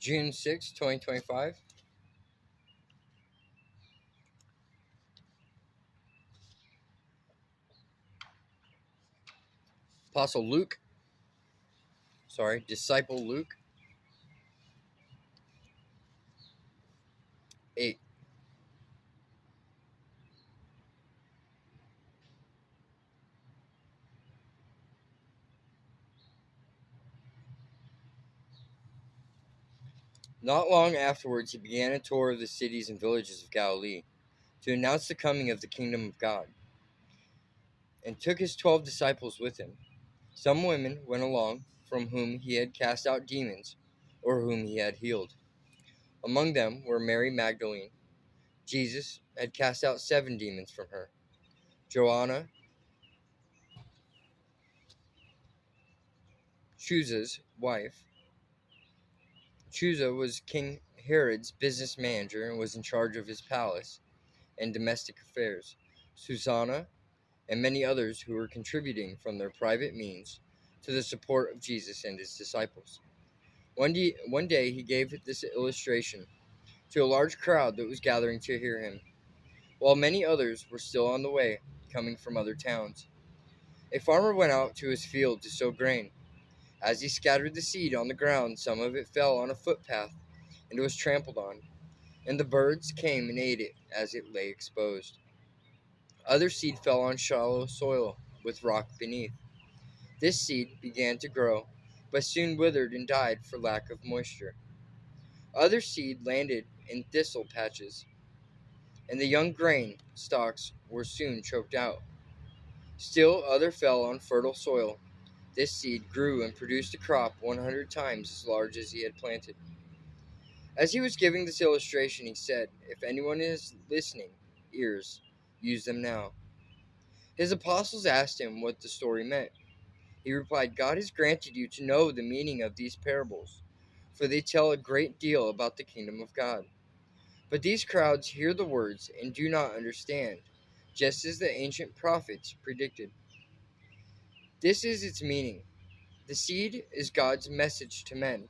June 6, 2025. Disciple Luke 8. Not long afterwards, he began a tour of the cities and villages of Galilee to announce the coming of the kingdom of God, and took his 12 disciples with him. Some women went along from whom he had cast out demons, or whom he had healed. Among them were Mary Magdalene. Jesus had cast out 7 demons from her. Joanna, Chuza's wife. Chuza was King Herod's business manager and was in charge of his palace and domestic affairs. Susanna and many others who were contributing from their private means to the support of Jesus and his disciples. One day he gave this illustration to a large crowd that was gathering to hear him, while many others were still on the way, coming from other towns. A farmer went out to his field to sow grain. As he scattered the seed on the ground, some of it fell on a footpath and was trampled on, and the birds came and ate it as it lay exposed. Other seed fell on shallow soil with rock beneath. This seed began to grow, but soon withered and died for lack of moisture. Other seed landed in thistle patches, and the young grain stalks were soon choked out. Still other fell on fertile soil. This seed grew and produced a crop 100 times as large as he had planted. As he was giving this illustration, he said, "If anyone is listening, ears, use them now." His apostles asked him what the story meant. He replied, "God has granted you to know the meaning of these parables, for they tell a great deal about the kingdom of God. But these crowds hear the words and do not understand, just as the ancient prophets predicted. This is its meaning. The seed is God's message to men.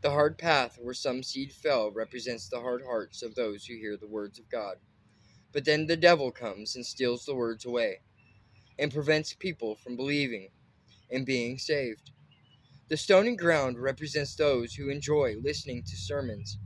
The hard path where some seed fell represents the hard hearts of those who hear the words of God. But then the devil comes and steals the words away, and prevents people from believing and being saved. The stony ground represents those who enjoy listening to sermons,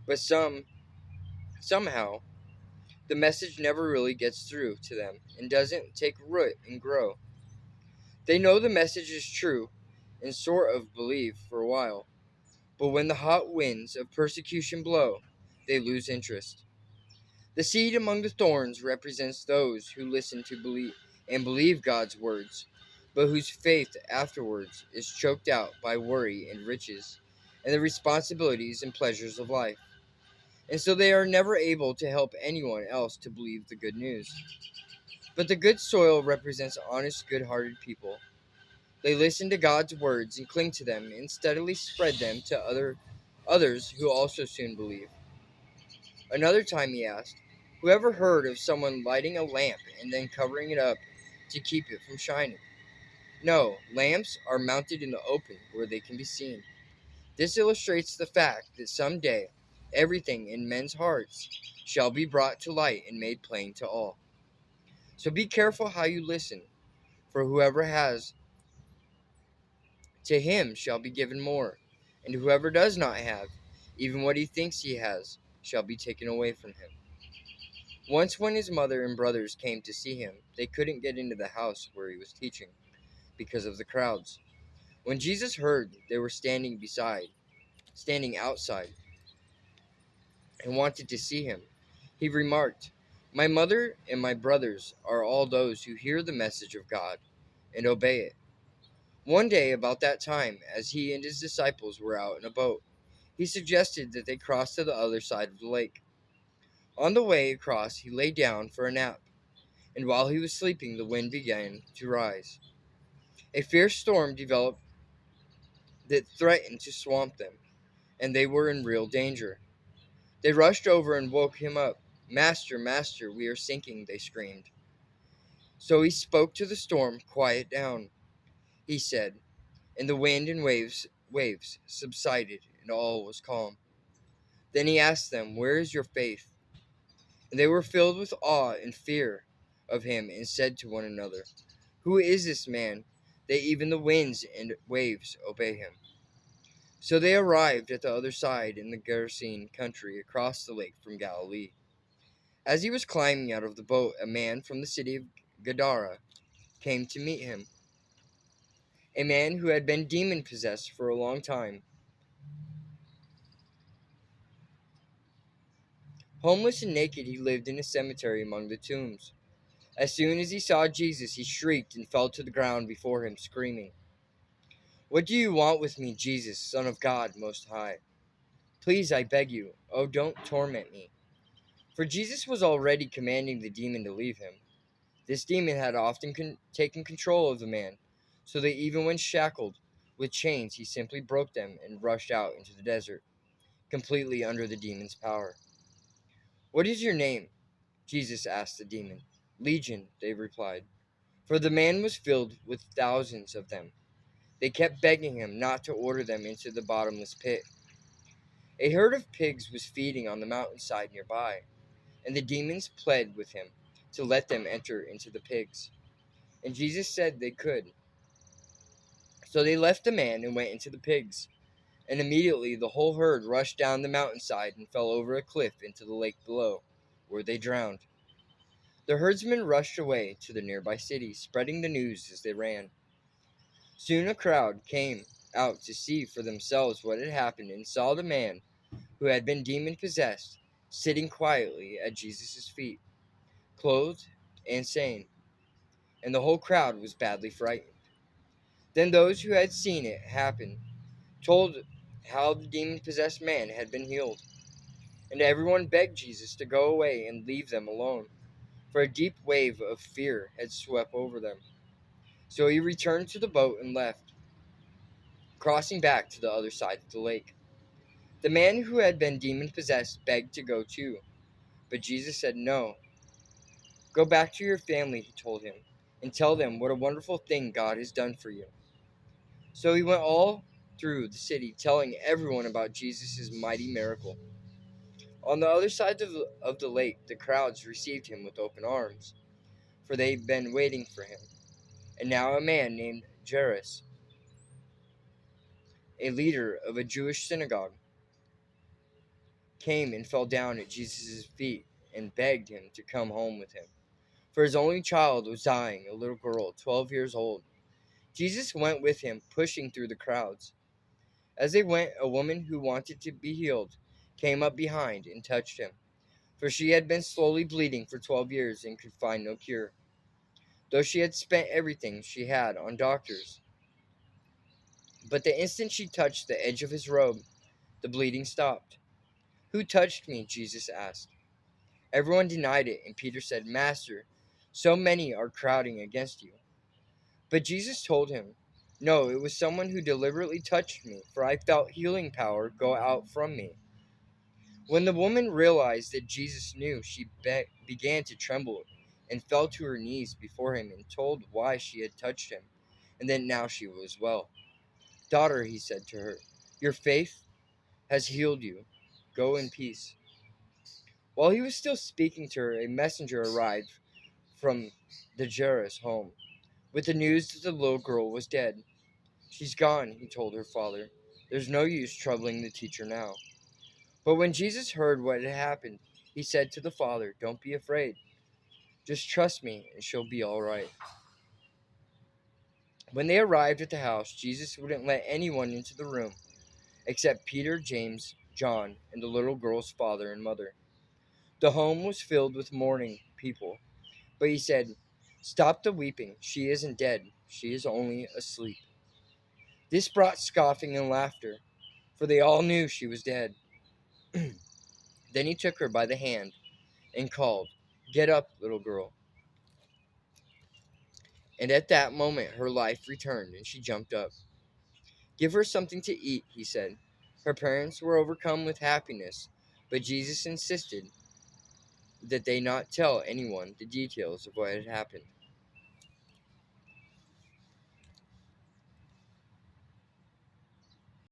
but somehow the message never really gets through to them and doesn't take root and grow. They know the message is true and sort of believe for a while, but when the hot winds of persecution blow, they lose interest. The seed among the thorns represents those who listen to believe God's words, but whose faith afterwards is choked out by worry and riches and the responsibilities and pleasures of life. And so they are never able to help anyone else to believe the good news. But the good soil represents honest, good-hearted people. They listen to God's words and cling to them and steadily spread them to others who also soon believe. Another time he asked, "Whoever heard of someone lighting a lamp and then covering it up to keep it from shining?" No, lamps are mounted in the open where they can be seen. This illustrates the fact that someday everything in men's hearts shall be brought to light and made plain to all. So be careful how you listen, for whoever has, to him shall be given more, and whoever does not have, even what he thinks he has, shall be taken away from him. Once when his mother and brothers came to see him, they couldn't get into the house where he was teaching because of the crowds. When Jesus heard they were standing outside, and wanted to see him, he remarked, "My mother and my brothers are all those who hear the message of God and obey it." One day, about that time, as he and his disciples were out in a boat, he suggested that they cross to the other side of the lake. On the way across, he lay down for a nap, and while he was sleeping, the wind began to rise. A fierce storm developed that threatened to swamp them, and they were in real danger. They rushed over and woke him up. "Master, Master, we are sinking," they screamed. So he spoke to the storm. "Quiet down," he said, and the wind and waves subsided, and all was calm. Then he asked them, "Where is your faith?" And they were filled with awe and fear of him and said to one another, "Who is this man that even the winds and waves obey him?" So they arrived at the other side in the Gerasene country across the lake from Galilee. As he was climbing out of the boat, a man from the city of Gadara came to meet him, a man who had been demon possessed for a long time. Homeless and naked, he lived in a cemetery among the tombs. As soon as he saw Jesus, he shrieked and fell to the ground before him, screaming, "What do you want with me, Jesus, Son of God Most High? Please, I beg you, oh, don't torment me." For Jesus was already commanding the demon to leave him. This demon had often taken control of the man, so that even when shackled with chains, he simply broke them and rushed out into the desert, completely under the demon's power. "What is your name?" Jesus asked the demon. "Legion," they replied, for the man was filled with thousands of them. They kept begging him not to order them into the bottomless pit. A herd of pigs was feeding on the mountainside nearby, and the demons pled with him to let them enter into the pigs. And Jesus said they could. So they left the man and went into the pigs. And immediately the whole herd rushed down the mountainside and fell over a cliff into the lake below, where they drowned. The herdsmen rushed away to the nearby city, spreading the news as they ran. Soon a crowd came out to see for themselves what had happened and saw the man who had been demon possessed sitting quietly at Jesus' feet, clothed and sane, and the whole crowd was badly frightened. Then those who had seen it happen told how the demon possessed man had been healed, and everyone begged Jesus to go away and leave them alone, for a deep wave of fear had swept over them. So he returned to the boat and left, crossing back to the other side of the lake. The man who had been demon possessed begged to go too, but Jesus said no. "Go back to your family," he told him, "and tell them what a wonderful thing God has done for you." So he went all through the city, telling everyone about Jesus' mighty miracle. On the other side of the lake, the crowds received him with open arms, for they'd been waiting for him. And now a man named Jairus, a leader of a Jewish synagogue, came and fell down at Jesus' feet and begged him to come home with him, for his only child was dying, a little girl, 12 years old. Jesus went with him, pushing through the crowds. As they went, a woman who wanted to be healed came up behind and touched him, for she had been slowly bleeding for 12 years and could find no cure, though she had spent everything she had on doctors. But the instant she touched the edge of his robe, the bleeding stopped. "Who touched me?" Jesus asked. Everyone denied it, and Peter said, "Master, so many are crowding against you." But Jesus told him, "No, it was someone who deliberately touched me, for I felt healing power go out from me." When the woman realized that Jesus knew, she began to tremble and fell to her knees before him and told why she had touched him, and that now she was well. "Daughter," he said to her, "your faith has healed you. Go in peace." While he was still speaking to her, a messenger arrived from the Jairus home with the news that the little girl was dead. "She's gone," he told her father. "There's no use troubling the teacher now." But when Jesus heard what had happened, he said to the father, "Don't be afraid. Just trust me, and she'll be all right." When they arrived at the house, Jesus wouldn't let anyone into the room except Peter, James, John, and the little girl's father and mother. The home was filled with mourning people, but he said, "Stop the weeping. She isn't dead. She is only asleep." This brought scoffing and laughter, for they all knew she was dead. Then he took her by the hand and called, "Get up, little girl." And at that moment her life returned and she jumped up. "Give her something to eat," he said. Her parents were overcome with happiness, but Jesus insisted that they not tell anyone the details of what had happened.